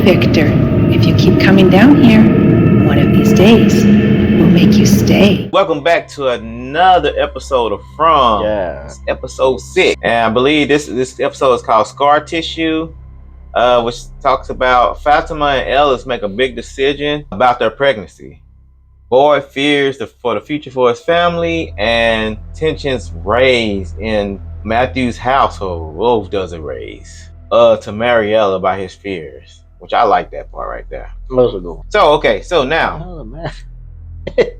Victor. If you keep coming down here, one of these days, we'll make you stay. Welcome back to another episode of From. Yeah. It's episode 6. And I believe this episode is called Scar Tissue, which talks about Fatima and Ellis make a big decision about their pregnancy. Boy fears for the future for his family, and tensions raise in Matthew's household. Wolf doesn't raise. To Marielle about his fears, which I like that part right there. Those are good. So now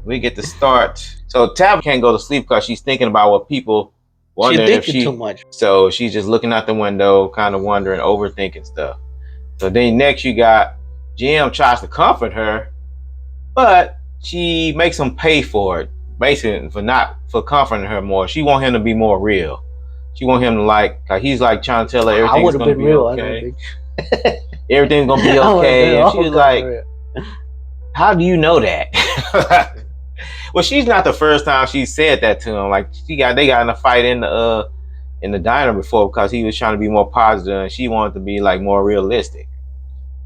we get to start. So Tab can't go to sleep because she's thinking about what people wondering if she too much. So she's just looking out the window, kind of wondering, overthinking stuff. So then next you got Jim tries to comfort her, but she makes him pay for it, basically for comforting her more. She want him to be more real. She want him to cause he's trying to tell her everything's gonna be real, okay. Everything's gonna be okay. And she was like, how do you know that? Well, she's not the first time she said that to him. Like they got in a fight in the diner before because he was trying to be more positive and she wanted to be more realistic.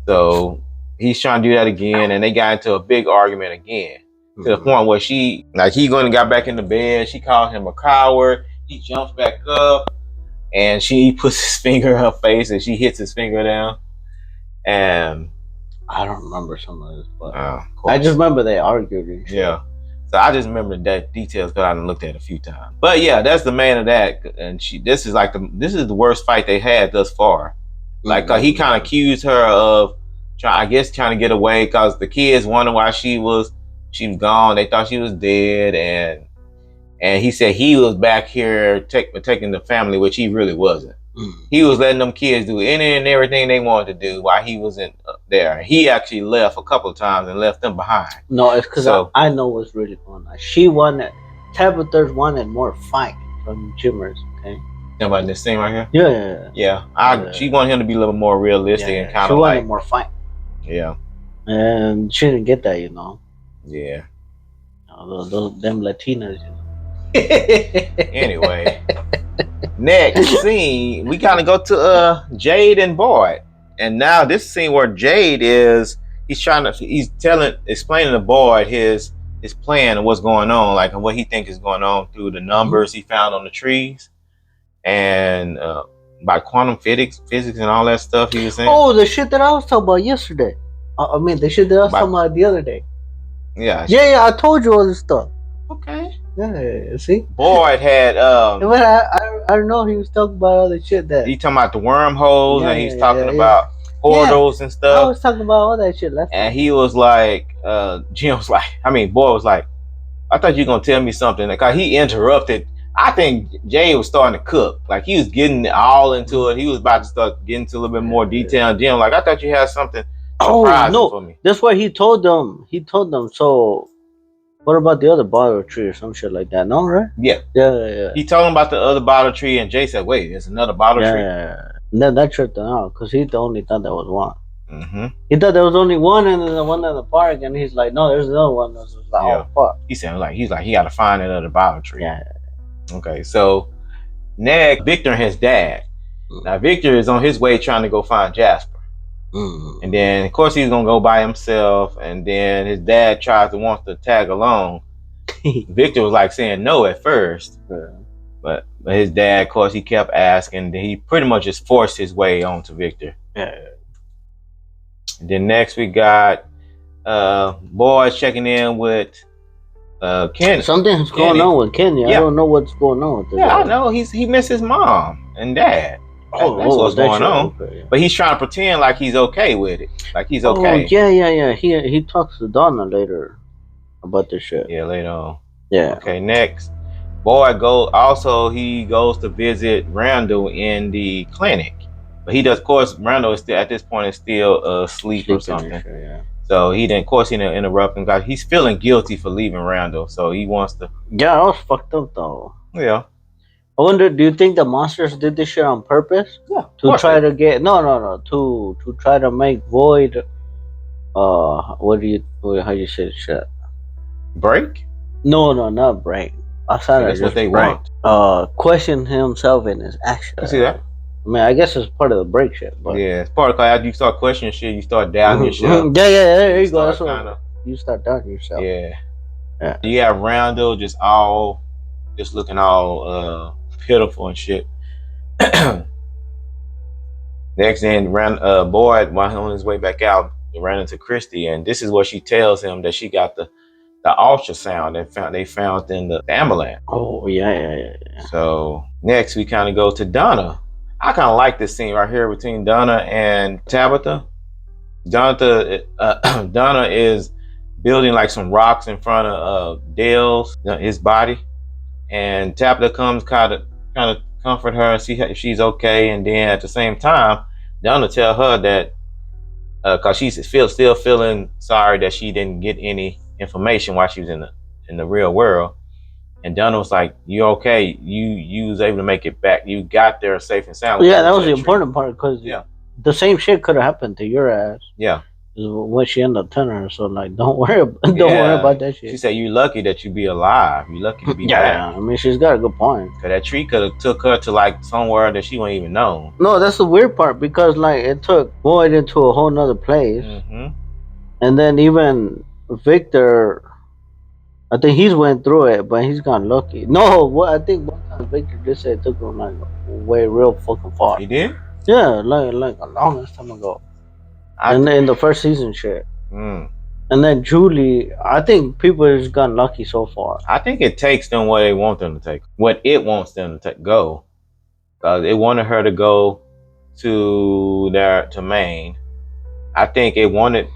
So he's trying to do that again, and they got into a big argument again. To the point where he got back in the bed. She called him a coward. He jumps back up, and she puts his finger in her face, and she hits his finger down. And I don't remember some of this, but I just remember they argued. Yeah. So I just remember that details because I done looked at it a few times. But yeah, that's the man of that, and this is the worst fight they had thus far. Cause he kind of accused her of trying to get away because the kids wondered why she was gone. They thought she was dead, and he said he was back here taking the family, which he really wasn't. He was letting them kids do any and everything they wanted to do while he wasn't there. He actually left a couple of times and left them behind. No, it's because I know what's really going on. She wanted, Tabitha wanted more fight from Jimmers, okay? About this thing right here? Yeah. She wanted him to be a little more realistic and kind of she wanted more fight. Yeah. And she didn't get that, Yeah. Them Latinas, Anyway, next scene, we kind of go to Jade and Boyd, and now this scene where Jade he's explaining to Boyd his plan and what's going on, and what he thinks is going on through the numbers he found on the trees, and by quantum physics and all that stuff he was saying. Oh, the shit that I was talking about yesterday. I mean, the shit that I was talking about the other day. Yeah. I told you all this stuff. Okay. Yeah, see? Boyd had but I don't know, he was talking about all the shit that he talking about the wormholes, and he's talking about portals and stuff. I was talking about all that shit last and he was like, Jim was like, Boyd was like, I thought you were gonna tell me something. Because he interrupted. I think Jay was starting to cook. He was getting all into it. He was about to start getting into a little bit more detail. And Jim, I thought you had something surprising for me. That's why he told them. So what about the other bottle tree or some shit like that? No, right? Yeah. He told him about the other bottle tree, and Jay said, wait, there's another bottle tree? Yeah. That tripped him out, because he only thought there was one. Mm-hmm. He thought there was only one, and then the one in the park, and he's like, no, there's another one. That's like, oh, fuck. He said, he got to find another bottle tree. Yeah. Okay, so next, Victor and his dad. Now, Victor is on his way trying to go find Jasper. And then, of course, he's going to go by himself, and then his dad wants to tag along. Victor was saying no at first. But his dad, of course, he kept asking. He pretty much just forced his way onto Victor. Yeah. And then next we got boys checking in with Kenny. Something's going on with Kenny. I don't know what's going on with this. Yeah, I know. He missed his mom and dad. That's what's going on. Okay, yeah. But he's trying to pretend like he's okay with it. Like he's okay. Yeah. He talks to Donna later about this shit. Yeah, later on. Yeah. Okay, next. Boyd he goes to visit Randall in the clinic. But he does, of course, Randall is still, at this point, is still asleep or something. Yeah. So he didn't interrupt him. God, he's feeling guilty for leaving Randall. So he wants to. Yeah, that was fucked up though. Yeah. I wonder, do you think the monsters did this shit on purpose? Yeah. To try to get to try to make Void how do you say shit? Break? No, not break. That's what they want. Question himself in his actions. I see that. I mean, I guess it's part of the break shit, but Yeah, it's part of after you start questioning shit, you start doubting yourself. yeah, there you go. That's start what you start doubting yourself. Yeah. Yeah. You have Randall just looking all pitiful and shit. Next thing, Boyd, while on his way back out, ran into Christy, and this is what she tells him that she got the ultrasound they found in the ambulance. Oh yeah. So next we kind of go to Donna. I kind of like this scene right here between Donna and Tabitha. Donna is building like some rocks in front of Dale's his body, and Tabitha comes kind of comfort her, see if she's okay, and then at the same time, Donna tell her that because she's still feeling sorry that she didn't get any information while she was in the real world. And Donna was like, "You okay? You was able to make it back. You got there safe and sound." Yeah, that was the important part because the same shit could have happened to your ass. Yeah. Is what she ended up telling her. So like, don't worry about that shit. She said, "You lucky that you be alive. You lucky to be back." I mean, she's got a good point. Cause that tree could have took her to like somewhere that she wouldn't even know. No, that's the weird part because like it took Boyd into a whole nother place, and then even Victor, I think he's went through it, but he's gone lucky. No, what I think one time Victor did say it took him like way real fucking far. He did? Yeah, like a long time ago. And in the first season shit. And then Julie, I think people have just gotten lucky so far. I think it takes them what they want them to take. What it wants them to go. Because it wanted her to go to Maine. I think it wanted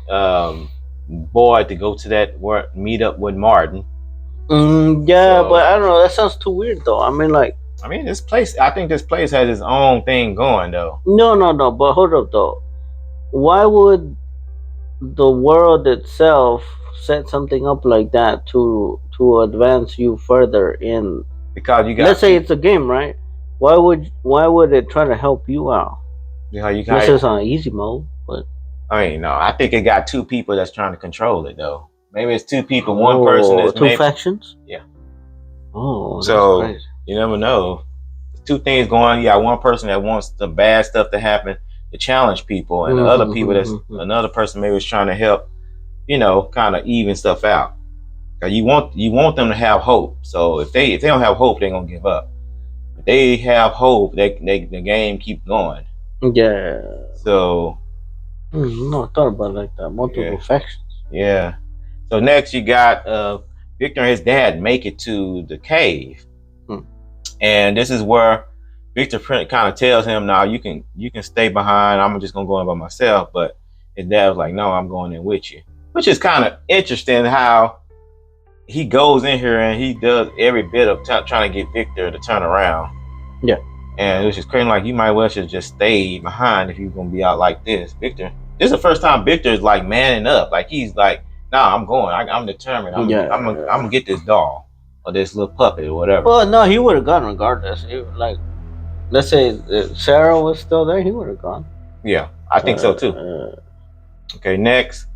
Boyd to go to that meet up with Martin. Yeah, but I don't know. That sounds too weird though. I mean, this place, I think this place has its own thing going though. No, but hold up though. Why would the world itself set something up like that to advance you further in? Because you got. Let's say it's a game, right? Why would it try to help you out? This is on easy mode, but I mean, no. I think it got two people that's trying to control it though. Maybe it's two people. One person is two factions. Yeah. Oh, that's so crazy. You never know. Two things going. You got one person that wants the bad stuff to happen to challenge people, and the other people another person maybe is trying to help, kind of even stuff out. You want them to have hope. So if they don't have hope, they're gonna give up. If they have hope, the game keeps going. Yeah. So. No, I thought about it like that. Multiple factions. Yeah. So next you got Victor and his dad make it to the cave, and this is where Victor kind of tells him, "Now you can stay behind. I'm just gonna go in by myself." But his dad was like, "No, I'm going in with you," which is kind of interesting how he goes in here and he does every bit of trying to get Victor to turn around. Yeah, and it was just crazy. Like you might well should just stay behind if you're gonna be out like this, Victor. This is the first time Victor is like manning up. Like he's like, "Nah, I'm going. I'm determined. I'm gonna get this doll or this little puppet or whatever." Well, no, he would have gone regardless. Let's say Sarah was still there, he would have gone. Yeah, I think so too. Okay, next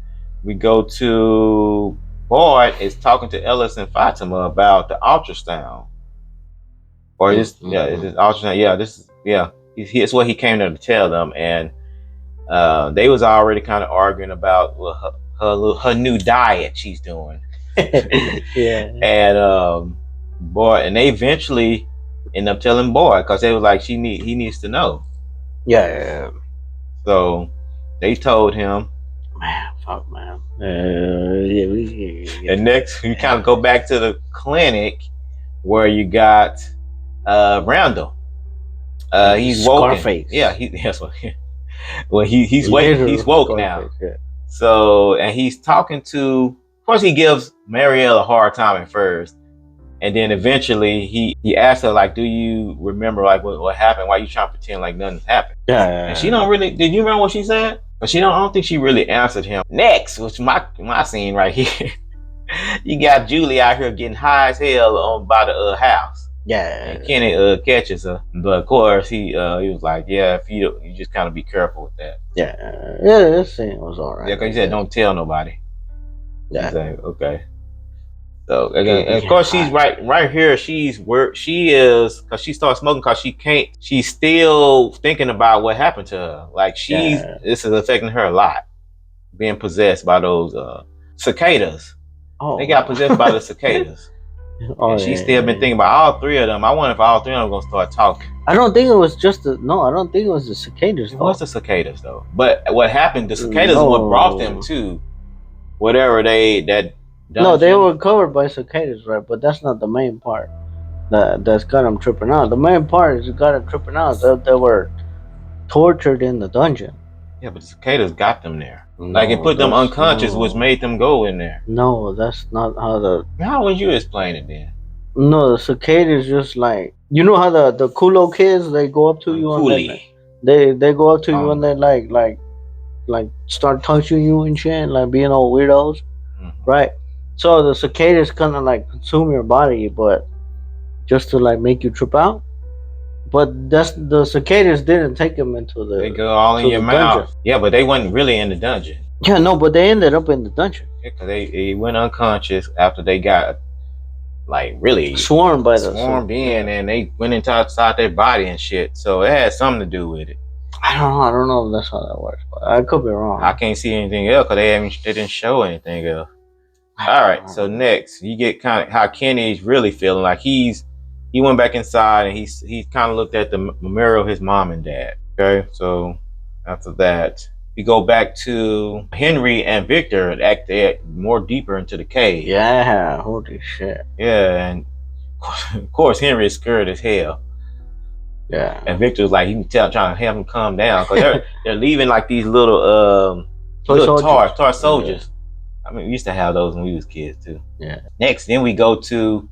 we go to Boyd is talking to Ellis and Fatima about the ultrasound. Or is this ultrasound? Yeah, it's what he came there to tell them, and they was already kind of arguing about her new diet she's doing. Yeah, and and they eventually end up telling Boyd because they was like he needs to know. Yeah. So they told him. Man. And next we kind of go back to the clinic where you got Randall. He's woken. Scarface. Yeah, he's woke now. Yeah. So and he's talking to. Of course, he gives Marielle a hard time at first. And then eventually he asked her, like, "Do you remember like what happened? Why you trying to pretend like nothing happened?" Yeah. And she don't really. Did you remember what she said? But I don't think she really answered him. Next, which my scene right here, you got Julie out here getting high as hell by the house. Yeah. And Kenny catches her, but of course he was like, "Yeah, if you just kind of be careful with that." Yeah. This scene was alright. Yeah, because he said, "Don't tell nobody." Yeah. He's like, okay. So again, and of course she's right here. She's where she is because she started smoking because she can't. She's still thinking about what happened to her. Like this is affecting her a lot. Being possessed by those cicadas. Oh, they got possessed by the cicadas. And she's still been thinking about all three of them. I wonder if all three of them are gonna start talking. I don't think it was just I don't think it was the cicadas. It was the cicadas though. But what happened? The cicadas what brought them to whatever that. No, they were covered by cicadas, right? But that's not the main part that's got them tripping out. The main part is got them tripping out. They were tortured in the dungeon. Yeah, but the cicadas got them there. Like it put them unconscious, which made them go in there. No, that's not how How would you explain it then? No, the cicadas just like you know how the Kulo kids they go up to you and they go up to you and they like start touching you and shit, like being all weirdos, right? So the cicadas kind of like consume your body, but just to like make you trip out. But the cicadas didn't take them into the. They go all in your mouth. Dungeon. Yeah, but they wasn't really in the dungeon. Yeah, no, but they ended up in the dungeon. Yeah, because they went unconscious after they got like really swarmed in, and they went inside their body and shit. So it had something to do with it. I don't know if that's how that works, but I could be wrong. I can't see anything else because they didn't show anything else. All right, so next you get kind of how Kenny's really feeling. Like he went back inside and he kind of looked at the mirror of his mom and dad. Okay, so after that we go back to Henry and Victor act more deeper into the cave. Yeah, holy shit. Yeah, and of course Henry is scared as hell. Yeah, and Victor's like trying to have him calm down because they're leaving like these little toy soldiers. Yeah. I mean, we used to have those when we was kids too. Yeah. Next, then we go to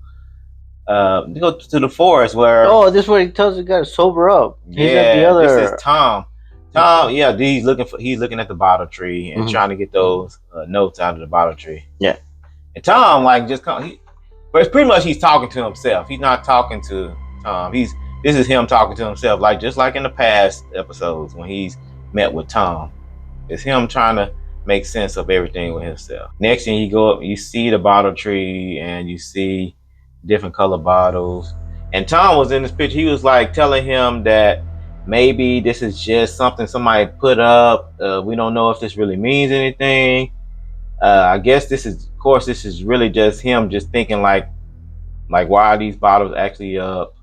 the forest where. Oh, this is where he tells the guy to sober up. He's at the other. This is Tom. Tom, yeah, he's looking at the bottle tree and trying to get those notes out of the bottle tree. Yeah. And Tom but it's pretty much he's talking to himself. He's not talking to Tom. This is him talking to himself, just like in the past episodes when he's met with Tom. It's him trying to make sense of everything with himself. Next thing you go up, you see the bottle tree and you see different color bottles. And Tom was in this picture. He was like telling him that maybe this is just something somebody put up. We don't know if this really means anything. I guess this is really just him just thinking like why are these bottles actually up?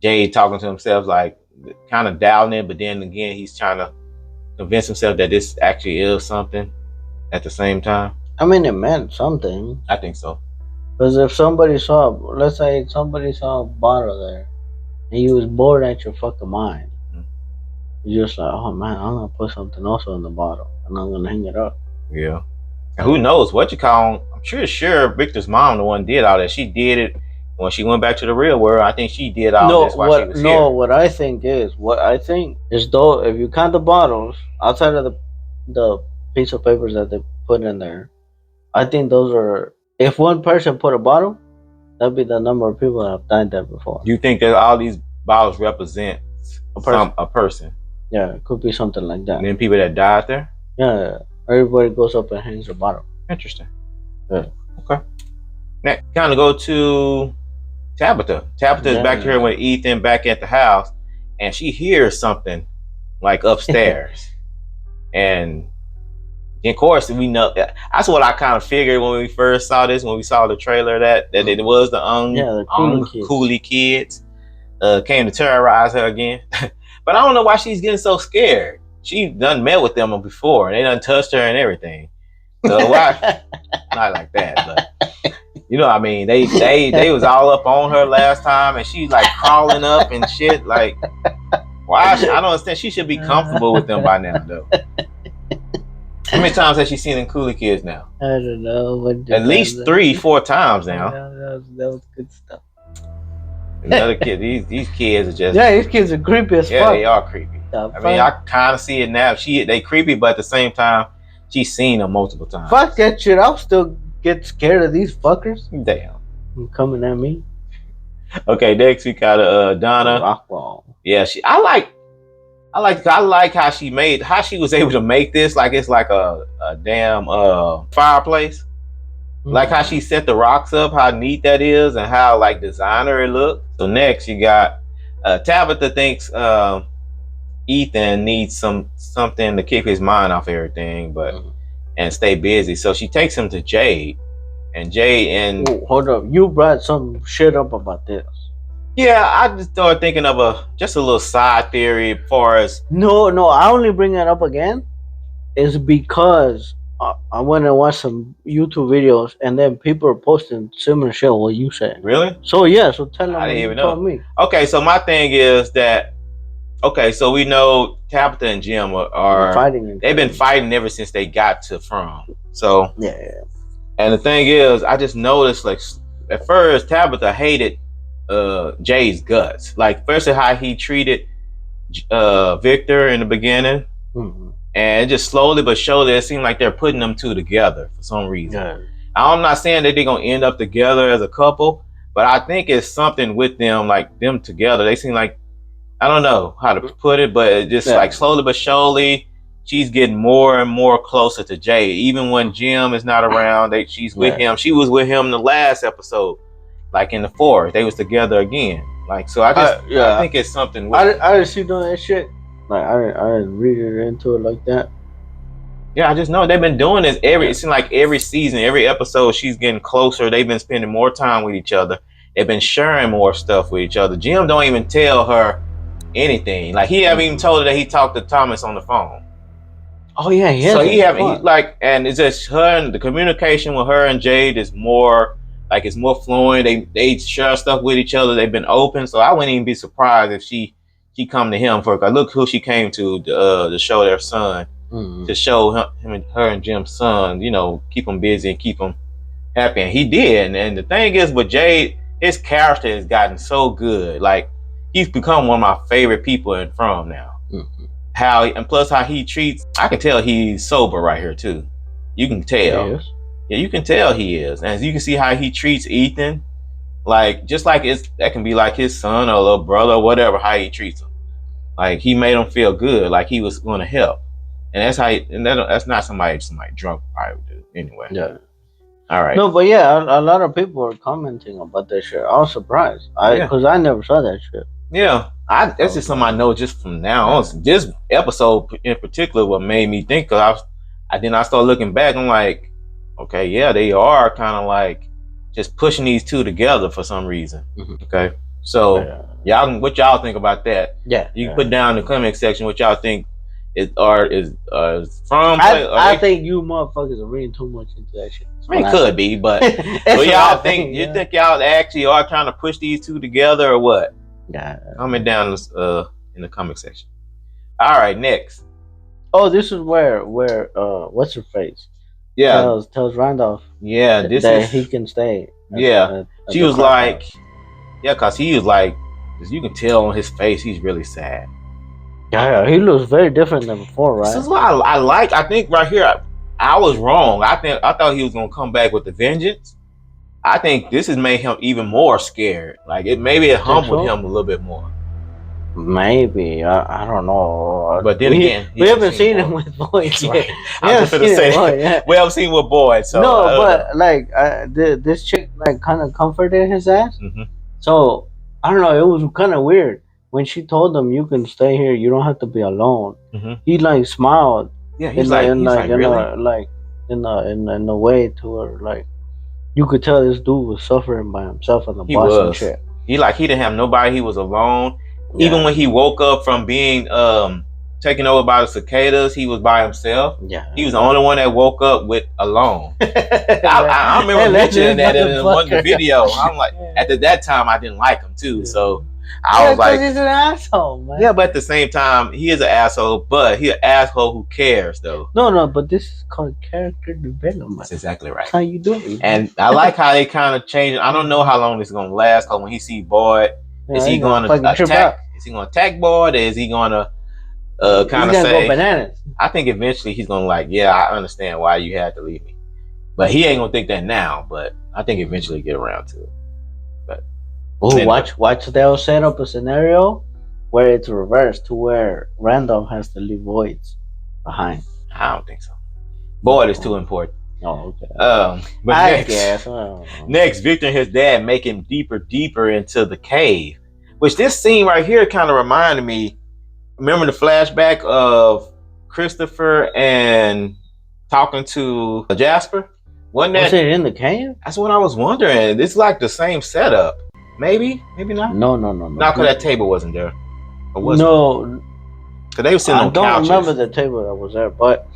Jade talking to himself, like kind of doubting it, but then again he's trying to convince himself that this actually is something at the same time. I mean, it meant something. I think so. Because if let's say somebody saw a bottle there, and you was bored at your fucking mind, you're just like, oh man, I'm gonna put something else in the bottle, and I'm gonna hang it up. Yeah. And who knows what you call? I'm sure Victor's mom, the one did all that. She did it when she went back to the real world. I think she did all this while she was here. What I think is though if you count the bottles outside of the piece of papers that they put in there, I think those are. If one person put a bottle, that'd be the number of people that have died there before. You think that all these bottles represent a person? Yeah, it could be something like that. And then people that died there? Yeah, everybody goes up and hangs a bottle. Interesting. Yeah. Okay. Next, kind of go to Tabitha. Tabitha is back here with Ethan back at the house, and she hears something like upstairs. And of course, we know that's what I kind of figured when we first saw this, when we saw the trailer that it was the Coolie kids came to terrorize her again. But I don't know why she's getting so scared. She done met with them before, and they done touched her and everything. So why? Not like that, but you know what I mean. They was all up on her last time, and she's like crawling up and shit. Like, why? I don't understand. She should be comfortable with them by now, though. How many times has she seen them Coolie kids now? I don't know. At least 3-4 times now. That was good stuff. Another kid. These kids are just. Yeah, these kids are creepy as fuck. Yeah, they are creepy. I mean, I kind of see it now. They creepy, but at the same time, she's seen them multiple times. Fuck that shit. I'll still get scared of these fuckers. Damn. I'm coming at me. Okay, next we got Donna. Rockwall. Yeah, I like how she was able to make this like it's like a damn fireplace. Like how she set the rocks up, how neat that is, and how like designer it looked. So next you got Tabitha thinks Ethan needs something to keep his mind off everything, but and stay busy. So she takes him to Jade, and Jade and hold up, you brought some shit up about this. Yeah, I just started thinking of a little side theory as far as No, I only bring it up again is because I went and watched some YouTube videos, and then people are posting similar shit what you said. Really? So yeah, so tell them I what didn't you even told know. me. Okay, so my thing is that so we know Tabitha and Jim are fighting. They've been fighting ever since they got to From. So yeah. And the thing is, I just noticed like at first Tabitha hated Jay's guts. Like first how he treated Victor in the beginning. And just slowly but surely, it seemed like they're putting them two together for some reason. Yeah. I'm not saying that they're gonna end up together as a couple, but I think it's something with them, like them together. They seem like, I don't know how to put it, but it just like slowly but surely, she's getting more and more closer to Jay. Even when Jim is not around, she's with him. She was with him in the last episode, like in the 4th. They was together again. Like so, I think it's something. With I didn't see doing that shit. Like I didn't read it into it like that. Yeah, I just know they've been doing this it seems like every season, every episode, she's getting closer. They've been spending more time with each other. They've been sharing more stuff with each other. Jim don't even tell her anything. Like he haven't even told her that he talked to Thomas on the phone. Oh yeah, and it's just her, and the communication with her and Jade is more like it's more fluent. They share stuff with each other. They've been open, so I wouldn't even be surprised if she come to him for. Look who she came to show their son. To show her and Jim's son, keep them busy and keep them happy, and he did. And the thing is, with Jade, his character has gotten so good. Like he's become one of my favorite people in From now. How he treats. I can tell he's sober right here too. You can tell. Yeah, you can tell he is, and you can see how he treats Ethan. Like just like that can be like his son or little brother or whatever. How he treats him. Like he made him feel good. Like he was going to help. And that's how. That's not somebody drunk probably would do anyway. Yeah. All right. No, but yeah, a lot of people are commenting about that shit. I was surprised, because I never saw that shit. Yeah, that's just something I know just from now on. This episode in particular, what made me think, because I started looking back. I'm like, okay, yeah, they are kind of like just pushing these two together for some reason. Okay, so y'all, what y'all think about that? Yeah, you can put down in the comment section what y'all think. From I think you motherfuckers are reading too much into that shit. It could be, but so y'all think think y'all actually are trying to push these two together or what? Yeah. Comment down in the comment section. All right, next. Oh, this is where what's her face? Yeah. Tells Randall. Yeah, that he can stay. She was like, because he was like, as you can tell on his face, he's really sad. Yeah, he looks very different than before, right? This is what I like. I think right here, I was wrong. I thought he was gonna come back with the vengeance. I think this has made him even more scared. Like it humbled him a little bit more. Maybe I don't know. But then we haven't seen him with boys yet. I was just gonna say we haven't seen with boys. So no, but like this chick like kind of comforted his ass. So I don't know. It was kind of weird. When she told him, "You can stay here. You don't have to be alone." He like smiled. Yeah, he's like really? in a way to her, like you could tell this dude was suffering by himself on the bus and shit. He didn't have nobody. He was alone. Yeah. Even when he woke up from being taken over by the cicadas, he was by himself. Yeah, he was the only one that woke up alone. I remember mentioning that in one of the videos. I'm like, at that time, I didn't like him too. So. I was like, he's an asshole, man. Yeah, but at the same time, he is an asshole, but he's an asshole who cares, though. No, but this is called character development. That's exactly right. That's how you do it. And I like how they kind of change. I don't know how long this is going to last, because when he see Boyd, is he going to attack? Is he going to attack Boyd, or is he going to kind of say, go bananas? I think eventually he's going to I understand why you had to leave me. But he ain't going to think that now, but I think eventually get around to it. Oh, watch! They'll set up a scenario where it's reversed to where Randall has to leave Voids behind. I don't think so. Boyd is too important. Oh, okay. But I next, guess. next, Victor and his dad make him deeper into the cave. Which this scene right here kind of reminded me. Remember the flashback of Christopher and talking to Jasper? Wasn't Was that? it in the cave? That's what I was wondering. It's like the same setup. Maybe not. No. Not because that table wasn't there. Or was No. Because they were sitting on couches. I don't remember the table that was there, but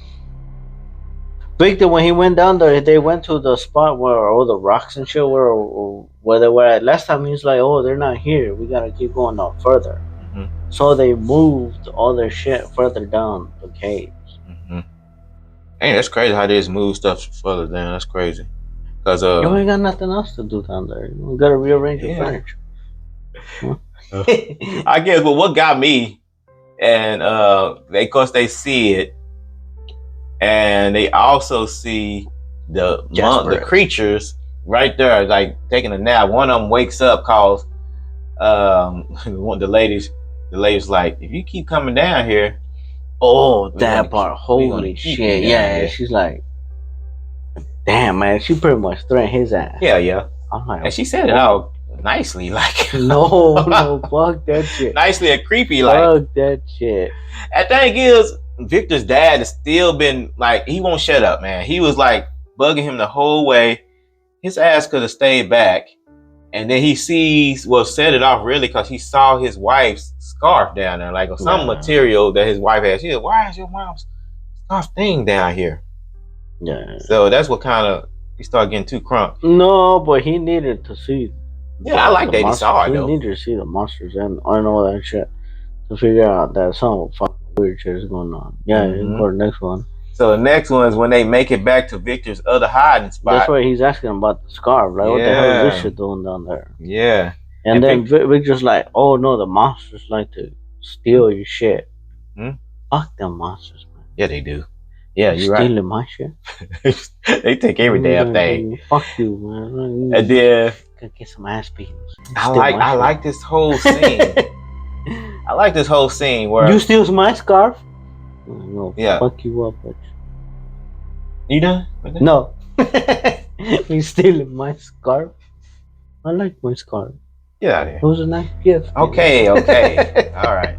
Victor, when he went down there, they went to the spot where all the rocks and shit were, or where they were at. Last time he was like, "Oh, they're not here. We gotta keep going on further." Mm-hmm. So they moved all their shit further down the caves. Mm-hmm. Hey, that's crazy how they just move stuff further down. That's crazy. Cause you ain't got nothing else to do down there. You gotta rearrange your furniture. Huh? I guess, but what got me, and they, of course, they see it, and they also see the creatures right there, like taking a nap. One of them wakes up, calls the ladies like, if you keep coming down here. Oh, that part. Holy shit. Yeah, she's like, damn, man. She pretty much threatened his ass. Yeah. I'm like, and she said it out nicely, like no, fuck that shit. Nicely and creepy, like fuck that shit. And thing is, Victor's dad has still been like, he won't shut up, man. He was like bugging him the whole way. His ass could have stayed back. And then he set it off really because he saw his wife's scarf down there, like some material that his wife had. She said, "Why is your mom's scarf thing down here?" Yeah. So that's what kind of he started getting too crunk. No, but he needed to see. Yeah, I like that monsters. He saw it he though. He needed to see the monsters and all that shit to figure out that some fucking weird shit is going on. Yeah, mm-hmm. Go to the next one. So the next one is when they make it back to Victor's other hiding spot. That's why he's asking about the scarf. Like, what the hell is this shit doing down there? Yeah. And then Victor's like, oh no, the monsters like to steal your shit. Fuck them monsters, man. Yeah, they do. Yeah, you're right. Stealing my shit. They take every damn thing. Fuck you, man. And then could get some ass beatings. I like this whole scene. I like this whole scene where you steal my scarf. No, fuck you up, bitch. You done? No. You stealing my scarf? I like my scarf. Get out of here. It was a nice gift. Okay. All right.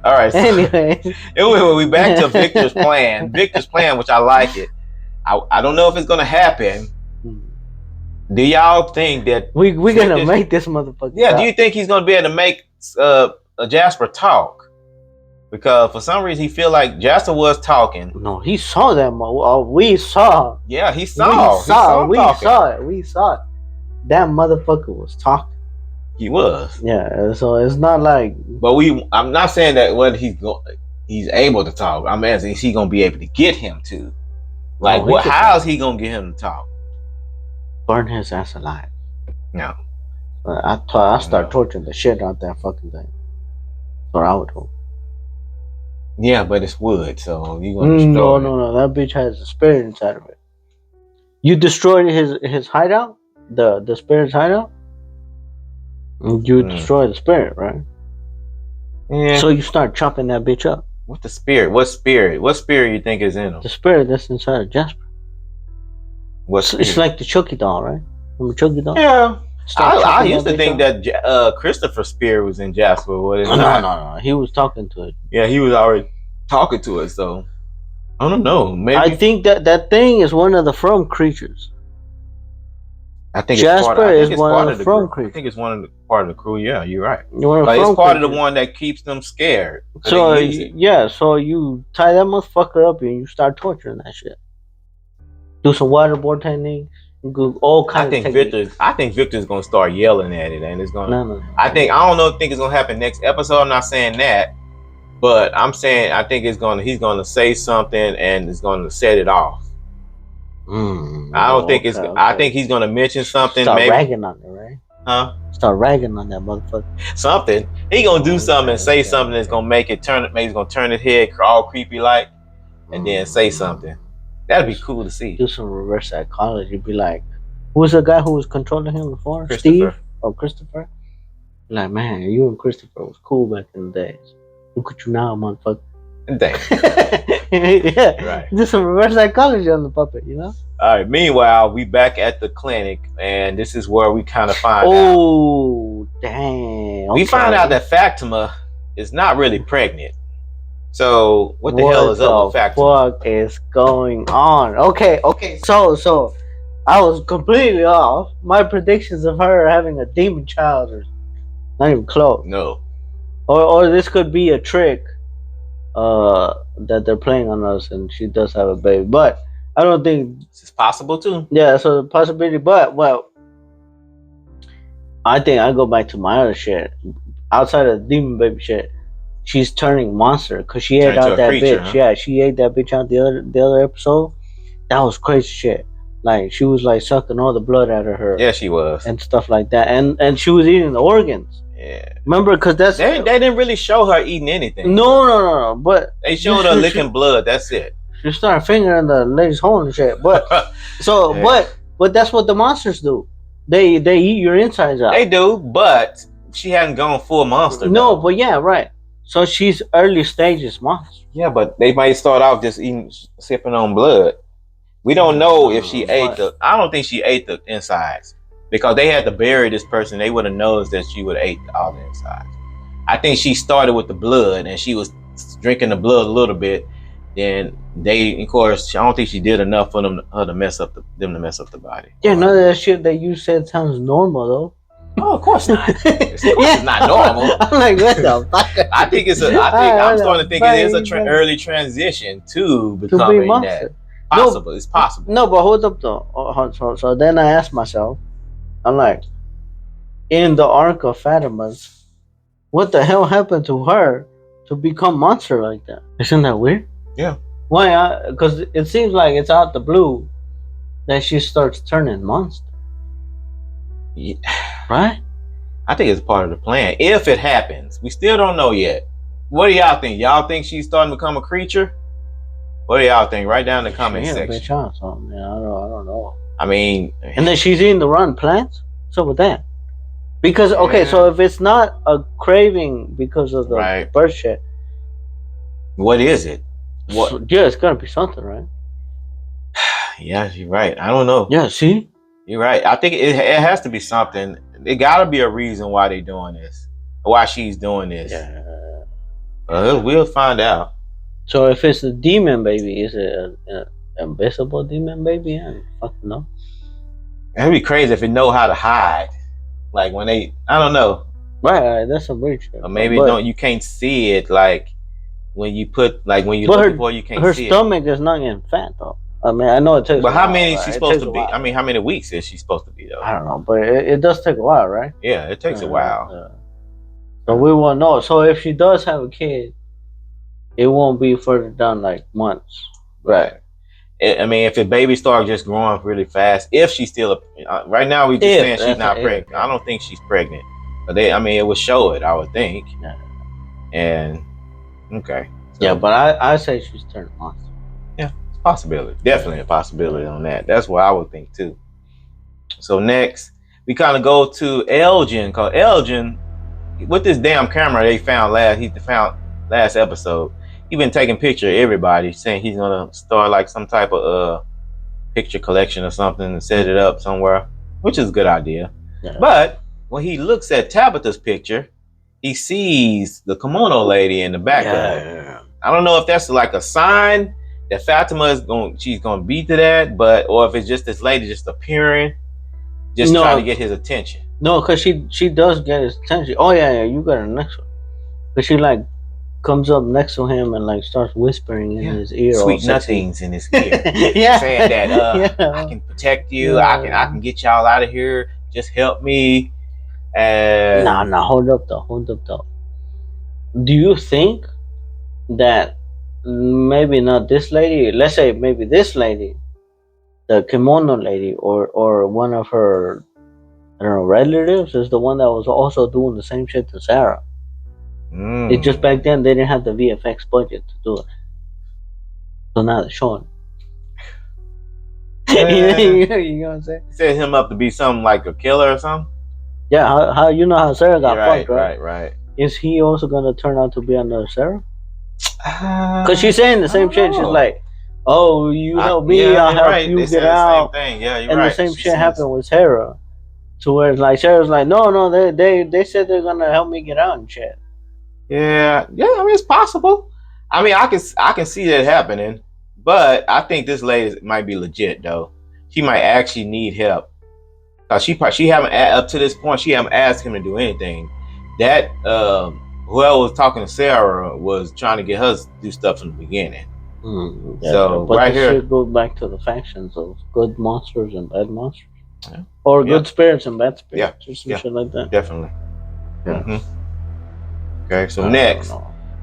All right. So anyway. We back to Victor's plan. Victor's plan, which I like it. I don't know if it's gonna happen. Do y'all think that we're gonna make this motherfucker? Yeah. Talk? Do you think he's gonna be able to make Jasper talk? Because for some reason he feel like Jasper was talking. No, he saw that. We saw. Yeah, he saw. We saw it. That motherfucker was talking. He was. Yeah, so it's not like. But I'm not saying that whether he's able to talk. I'm asking, is he gonna be able to get him to? Like, how is he gonna get him to talk? Burn his ass alive. No. I start torturing the shit out that fucking thing. That's what I would hope. Yeah, but it's wood, so you gonna destroy it. No. That bitch has a spirit inside of it. You destroyed his hideout, the spirit's hideout. You destroy the spirit, right? Yeah. So you start chopping that bitch up. What's the spirit? What spirit? What spirit you think is in him? The spirit that's inside of Jasper. It's like the Chucky doll, right? Remember Chucky doll? Yeah. I used to think that Christopher's spirit was in Jasper. No. He was talking to it. Yeah, he was already talking to it. So I don't know. Maybe I think that thing is one of the From creatures. I think Jasper is one of the From creatures. I think it's one of the part of the crew. Yeah, you're right. But it's part of the one that keeps them scared. So so you tie that motherfucker up and you start torturing that shit. Do some waterboard techniques. All kinds of techniques. I think Victor's gonna start yelling at it, and it's gonna. No. I don't think it's gonna happen next episode. I'm not saying that, but I'm saying I think he's gonna say something and it's gonna set it off. I don't think it's. Okay. I think he's gonna mention something. Start ragging on it, right? Huh? Start ragging on that motherfucker. Something. He gonna do something and say something that's gonna make it turn. Maybe he's gonna turn his head all creepy like, and then say something. That'd be cool to see. Do some reverse psychology. Be like, who was the guy who was controlling him before? Christopher. Steve? Oh, Christopher? Like, man, you and Christopher was cool back in the days. Look at you now, motherfucker. Dang. Yeah, Right. do some reverse psychology on the puppet, you know. All right. Meanwhile, we back at the clinic, and this is where we kind of find out. Oh, dang. We find out that Fatima is not really pregnant. So what the hell is up with Fatima? What the fuck is going on? Okay. So I was completely off. My predictions of her having a demon child are not even close. No. Or this could be a trick that they're playing on us, and she does have a baby. But I don't think It's possible too. Yeah, so the possibility. But well, I think I go back to my other shit. Outside of the demon baby shit, she's turning monster because she ate Turned to out a that creature, bitch. huh? Yeah, she ate that bitch out the other episode. That was crazy shit. Like she was like sucking all the blood out of her. Yeah, she was. And stuff like that, and she was eating the organs. Yeah. Remember, because that's They didn't really show her eating anything. No. But They showed her licking blood. That's it. She started fingering the lady's hole and shit. But so, Yeah. but that's what the monsters do. They eat your insides out. They do, but she hadn't gone full monster. No, though. but yeah, right. So she's early stages monster. Yeah, but they might start off just eating, sipping on blood. We don't know if she ate the. I don't think she ate the insides because they had to bury this person. They would have known that she would have ate all the insides. I think she started with the blood and she was drinking the blood a little bit. Then they, of course, I don't think she did enough for them to mess up the body. Yeah, none of that shit that you said sounds normal though. Oh, of course not. Of course it's not normal. I'm like, what the fuck? I think I'm starting to think it is a early transition to becoming that. Possible. It's possible. No, but hold up though. So then I asked myself, I'm like, in the arc of Fatima's, what the hell happened to her to become monster like that? Isn't that weird? Yeah. Why? Because it seems like it's out the blue that she starts turning monster. Yeah. Right? I think it's part of the plan. If it happens, we still don't know yet. What do y'all think? Y'all think she's starting to become a creature? What do y'all think? Write down in the comment section. Bitch on something. Yeah, I don't know. I mean, and then she's eating the rotten plants. What's up with that? Because so if it's not a craving because of the birth shit, what is it? What? So, yeah, it's gotta be something, right? Yeah, you're right. I don't know. Yeah, see, you're right. I think it has to be something. It gotta be a reason why they're doing this, why she's doing this. Yeah. We'll find out. So if it's a demon baby, is it an invisible demon baby? I don't fucking know. It'd be crazy if it know how to hide. Like when I don't know. Right, that's some weird shit. Or maybe you can't see it like when you put when you look before you can't see it. Her stomach is not getting fat though. I mean, I know it takes. But how many is she supposed to be? I mean, how many weeks is she supposed to be though? I don't know, but it does take a while, right? Yeah, it takes a while. So we won't know. So if she does have a kid, it won't be further down like months. Right. I mean, if the baby starts just growing really fast, if she's still right now, we just saying she's not pregnant. I don't think she's pregnant, but it would show it. I would think. Yeah. And okay. So, yeah, but I say she's turned monster. Yeah, it's a possibility. Definitely a possibility on that. That's what I would think too. So next, we kind of go to Elgin, cause Elgin, with this damn camera he found last episode. He been taking picture of everybody, saying he's gonna start like some type of picture collection or something and set it up somewhere, which is a good idea. Yeah. But when he looks at Tabitha's picture, he sees the kimono lady in the background. Yeah. I don't know if that's like a sign that Fatima she's gonna be to that, or if it's just this lady just appearing, trying to get his attention. No, because she does get his attention. Oh yeah, you got her next one. But she comes up next to him and starts whispering in his ear. Sweet nothings in his ear. Yeah. Saying that I can protect you, I can get y'all out of here. Just help me. And nah, hold up though. Do you think that maybe not this lady, let's say maybe this lady, the kimono lady, or one of her, I don't know, relatives is the one that was also doing the same shit to Sarah? It's just back then they didn't have the VFX budget to do it. So now they're showing. You know what I'm saying? Set him up to be something like a killer or something? Yeah, how you know how Sarah got fucked, right? Right. Is he also gonna turn out to be another Sarah? Cause she's saying the same shit. She's like, "Oh, you help me, yeah, I'll help right. you They get said out." the same thing. Yeah, you're and right. the same She shit sees- happened with Sarah. To where like Sarah's like, no, they said they're gonna help me get out and shit. Yeah. I mean, it's possible. I mean, I can see that happening, but I think this lady might be legit though. She might actually need help. She haven't up to this point. She haven't asked him to do anything. That whoever was talking to Sarah was trying to get her to do stuff from the beginning. So but right this here, shit goes back to the factions of good monsters and bad monsters, Yeah. or good spirits and bad spirits, or some shit like that. Definitely. Yeah. Mm-hmm. Okay, so next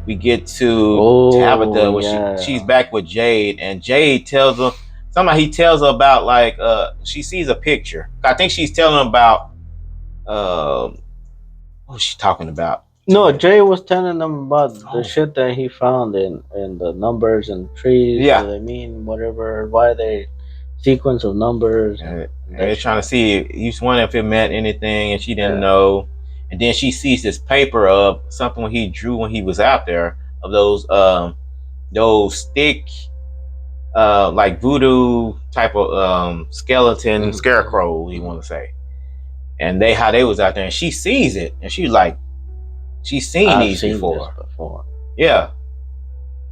we get to Tabitha when she's back with Jade, and Jade tells her he tells her about like she sees a picture. I think she's telling him about what's she talking about? No, Jay was telling them about the shit that he found in the numbers and trees. Yeah. What they mean, whatever, why they sequence of numbers. And they're trying to see. He's wondering if it meant anything, and she didn't know. And then she sees this paper of something he drew when he was out there of those stick, like voodoo type of skeleton scarecrow. You want to say? And how they was out there, and she sees it, and she's like, she's seen these before. Yeah.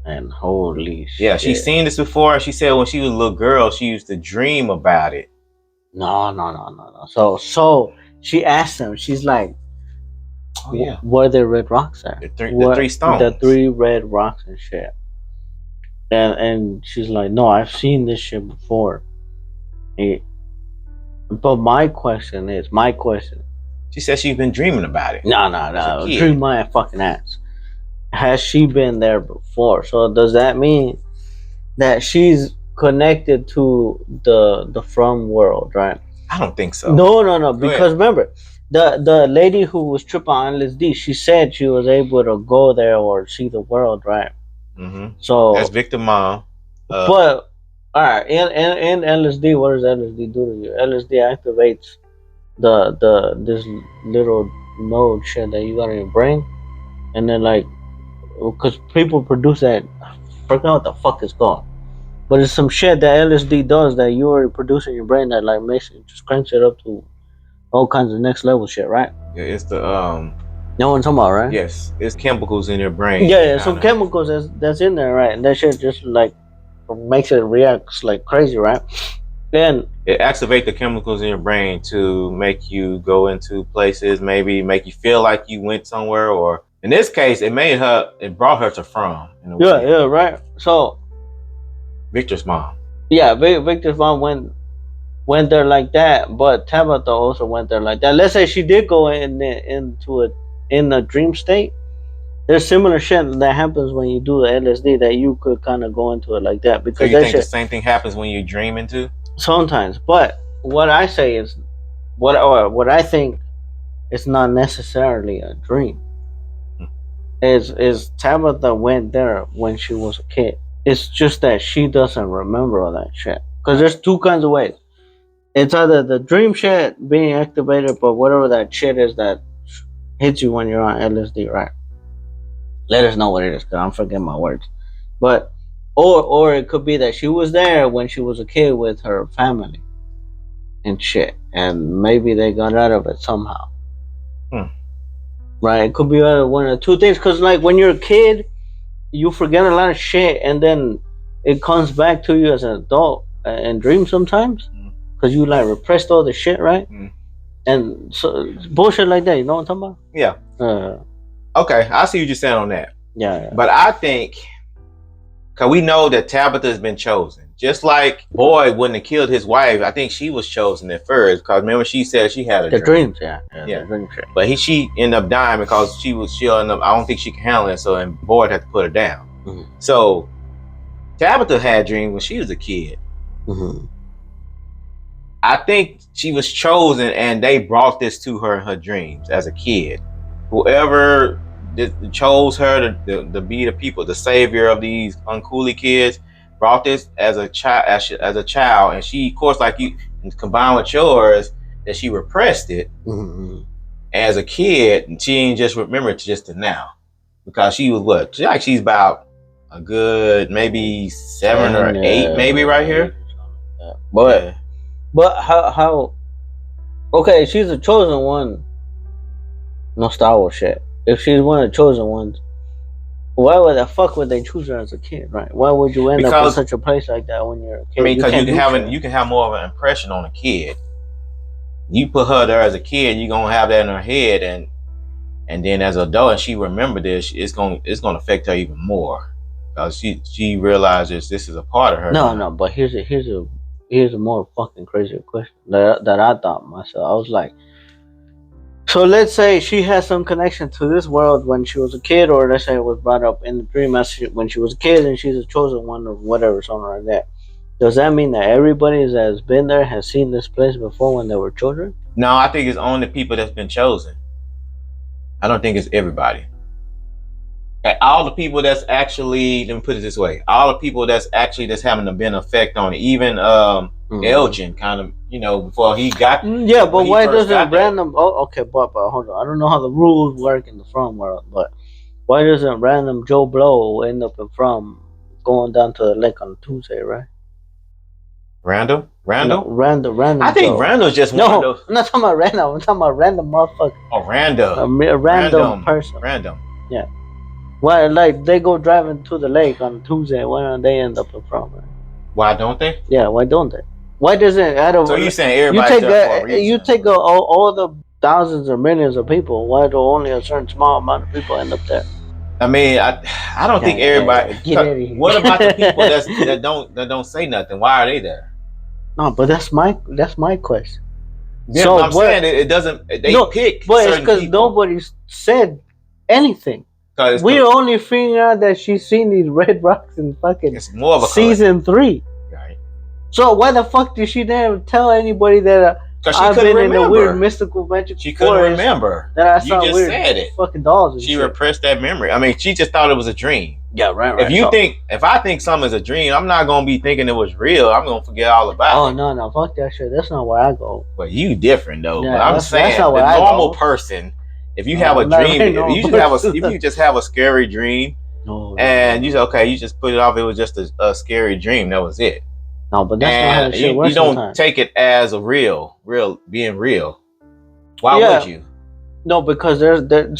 And holy shit. Yeah, she's seen this before. She said when she was a little girl, she used to dream about it. No. So she asked him, she's like, where the red rocks are? The three stones. The 3 red rocks and shit. And she's like, no, I've seen this shit before. But my question. She said she's been dreaming about it. No. Dream my fucking ass. Has she been there before? So does that mean that she's connected to the From world, right? I don't think so. No. Because remember, the lady who was tripping on LSD, she said she was able to go there or see the world, right? Mm-hmm. So that's Victor's mom. But all right, in LSD, what does LSD do to you? LSD activates this little node shit that you got in your brain, and then like, because people produce that, I forgot what the fuck it's called, but it's some shit that LSD does that you already produce in your brain that like makes it just cranks it up to all kinds of next level shit, right? Yeah, it's the No one talking about, right? Yes, it's chemicals in your brain. Yeah, some chemicals that's in there, right? And that shit just like makes it react like crazy, right? Then it activates the chemicals in your brain to make you go into places, maybe make you feel like you went somewhere, or in this case, it brought her to From. Yeah, right. So Victor's mom. Yeah, Victor's mom went there like that, but Tabitha also went there like that. Let's say she did go into a dream state. There's similar shit that happens when you do the LSD that you could kind of go into it like that. Because so you think the same thing happens when you dream into? Sometimes, but what I say is, what I think is not necessarily a dream. Is Tabitha went there when she was a kid. It's just that she doesn't remember all that shit. Because there's 2 kinds of ways. It's either the dream shit being activated, but whatever that shit is that hits you when you're on LSD, right? Let us know what it is, because I'm forgetting my words. But or it could be that she was there when she was a kid with her family and shit, and maybe they got out of it somehow. Right? It could be one of the 2 things, because like when you're a kid, you forget a lot of shit, and then it comes back to you as an adult and dreams sometimes, because you like repressed all the shit, right? And so bullshit like that, you know what I'm talking about? Yeah. Okay, I see what you're saying on that. Yeah. But I think, because we know that Tabitha has been chosen. Just like Boyd wouldn't have killed his wife, I think she was chosen at first. Because remember, she said she had the dreams, yeah. The dream shit. But she ended up dying because she'll end up, I don't think she can handle it. So and Boyd had to put her down. So Tabitha had dreams when she was a kid. I think she was chosen, and they brought this to her in her dreams as a kid. Whoever chose her to be the people, the savior of these uncoolly kids, brought this as a child, and she, of course, like you, combined with yours, that she repressed it as a kid, and she didn't just remember it just to now, because she was she's about a good maybe 7 or 8, maybe right here. But how? Okay, she's a chosen one. No Star Wars shit. If she's one of the chosen ones, why would the fuck would they choose her as a kid, right? Why would you end up in such a place like that when you're a kid? I mean, because you can have more of an impression on a kid. You put her there as a kid, you're gonna have that in her head, and then as an adult, and she remember this, it's gonna affect her even more because she realizes this is a part of her. No, but here's a more fucking crazier question that I thought myself. I was like, so let's say she has some connection to this world when she was a kid, or let's say it was brought up in the dream when she was a kid, and she's a chosen one or whatever, something like that. Does that mean that everybody that has been there has seen this place before when they were children? No, I think it's only people that's been chosen. I don't think it's everybody. All the people that's actually, let me put it this way, all the people that's having a been effect on it, even Elgin kind of, before he got. Yeah, but why doesn't random? Oh, okay, but hold on. I don't know how the rules work in the From world, but why doesn't random Joe Blow end up in From going down to the lake on Tuesday, right? Randall? No, Randall. I think Randall's just one of those. I'm not talking about Randall. I'm talking about random motherfucker. Oh, Randall. A random person. Random. Yeah. Why, like, they go driving to the lake on Tuesday. Why don't they end up in From? Right? Why don't they? Yeah, why don't they? Why doesn't So you saying everybody there for a reason? You take all the thousands or millions of people. Why do only a certain small amount of people end up there? I mean, I don't think everybody. What about the people that don't say nothing? Why are they there? No, but that's my question. Yeah, so I'm saying it doesn't. They pick, but it's because nobody said anything. We're only figuring out that she's seen these red rocks in fucking it's more of a season 3. Right. So why the fuck did she never tell anybody that I've been in a weird mystical magic She couldn't remember. That I saw you just weird said it. Fucking dolls and she shit. repressed that memory. I mean, she just thought it was a dream. Yeah, right. If I think something is a dream, I'm not gonna be thinking it was real. I'm gonna forget all about it. Oh no, fuck that shit. That's not where I go. Well, you different though. Yeah, but I'm saying the normal person. If you have a dream, if you just have a scary dream, and you say, okay, you just put it off. It was just a scary dream. That was it. No, but that's not how shit works. You don't take it as a real being real. Why would you? No, because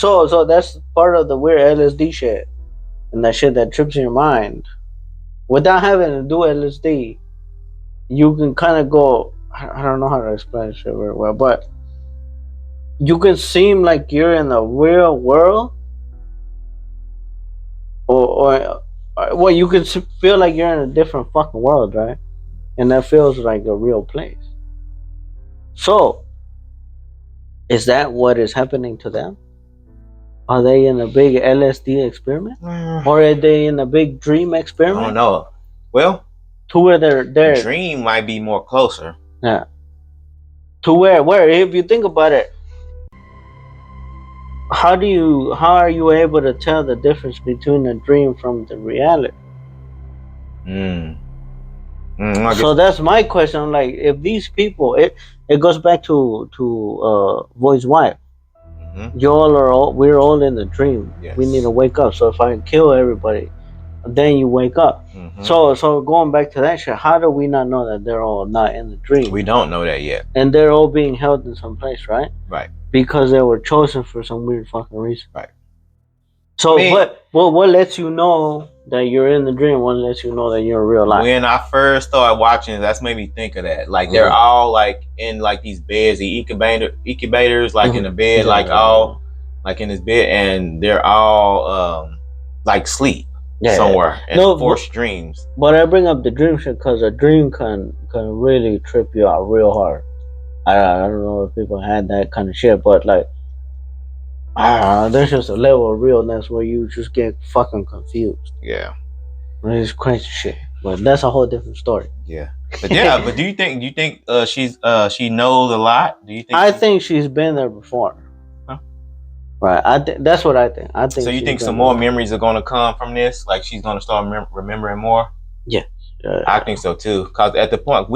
so that's part of the weird LSD shit, and that shit that trips in your mind. Without having to do LSD, you can kind of go. I don't know how to explain shit very well, but you can seem like you're in the real world, or well, you can feel like you're in a different fucking world, right? And that feels like a real place. So, is that what is happening to them? Are they in a big LSD experiment, or are they in a big dream experiment? I don't know. Well, to where they're the dream might be more closer. Yeah. To where if you think about it. How are you able to tell the difference between a dream from the reality? So that's my question. I'm like, if these people, it goes back to Void's wife. Mm-hmm. We're all in the dream. Yes. We need to wake up. So if I kill everybody, then you wake up. Mm-hmm. So going back to that shit, how do we not know that they're all not in the dream? We don't know that yet. And they're all being held in some place, right? Right. Because they were chosen for some weird fucking reason. Right. So, what lets you know that you're in the dream? What lets you know that you're in real life? When I first started watching, that's made me think of that. Like, they're all, like, in, like, these beds, the incubators, like, in the bed, all, like, in this bed, and they're all, like, sleep somewhere and forced dreams. But I bring up the dream shit because a dream can really trip you out real hard. I don't know if people had that kind of shit, but like, there's just a level of realness where you just get fucking confused. Yeah, it's crazy shit, but that's a whole different story. Yeah, but do you think she knows a lot? Do you think? I think she's been there before. Huh? Right. That's what I think. So you think some more memories are gonna come from this? Like she's gonna start remembering more? Yeah. I think so too. Because at the point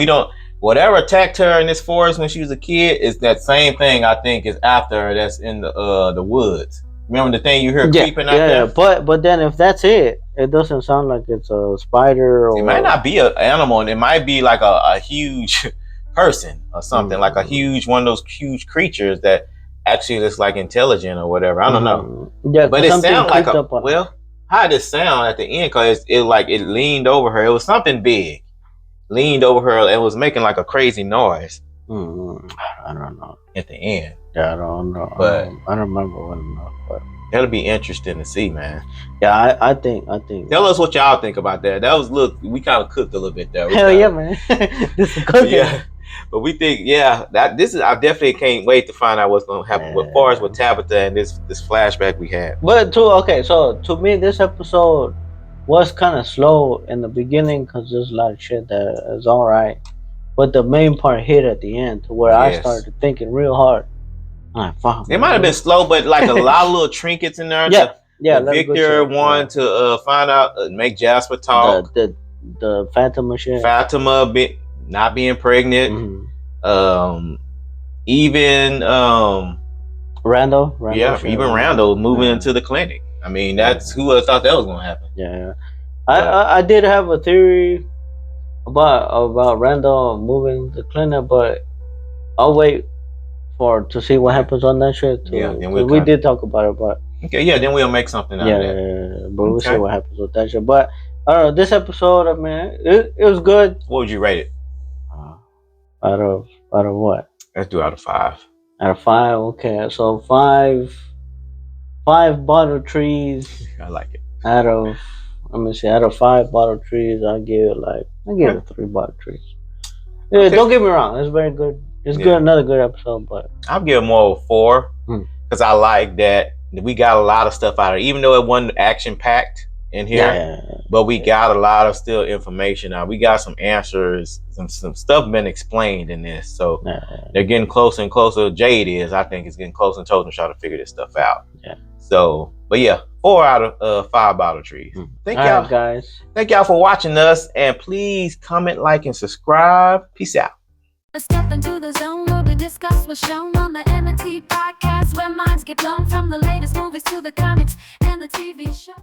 whatever attacked her in this forest when she was a kid is that same thing I think is after her that's in the woods. Remember the thing you heard creeping out there? Yeah, but then if that's it, It doesn't sound like it's a spider or. It might not be an animal, and it might be like a huge person or something, like a huge one of those huge creatures that actually looks like intelligent or whatever. I don't know. Yeah, but it sounded like how did it sound at the end? Because it leaned over her. It was something big, leaned over her, and was making like a crazy noise. I don't know. At the end. Yeah, I don't know. But I don't remember what enough. But that'll be interesting to see, man. Yeah, I think. Tell us what y'all think about that. That was we kind of cooked a little bit there. Hell yeah, man. This is cooking. Yeah. But we think, I definitely can't wait to find out what's gonna happen as far as with Tabitha and this flashback we had. But so to me, this episode was kind of slow in the beginning because there's a lot of shit that is all right, but the main part hit at the end to where I started thinking real hard. Fuck. It might have been slow, but like a lot of little trinkets in there. Yeah. Victor wanted to find out, make Jasper talk. The Fatima shit. Fatima not being pregnant. Even Randall. Even Randall moving into the clinic. I mean, that's who would have thought that was gonna happen. Yeah. I did have a theory about Randall moving the clinic, but I'll wait to see what happens on that shit. We did talk about it, but then we'll make something out of that. Yeah, but we'll see what happens with that shit. But I don't know, this episode, I mean, it was good. What would you rate it? Out of what? Let's do out of 5. Out of 5, okay. So 5 bottle trees. I like it. Out of 5 bottle trees, I give it 3 bottle trees. Yeah, don't get me wrong, it's very good. It's good, another good episode, but I'll give it more of a 4 because I like that we got a lot of stuff out of it, even though it wasn't action packed in here. But we got a lot of still information out. We got some answers, some stuff been explained in this. So they're getting closer and closer. Jade I think, is getting closer and closer to trying to figure this stuff out. Yeah. So, but 4 out of 5 bottle trees. Thank y'all, guys. Thank y'all for watching us, and please comment, like, and subscribe. Peace out. Let's step into the zone where we discuss what's shown on the M&T podcast, where minds get blown from the latest movies to the comics and the TV show.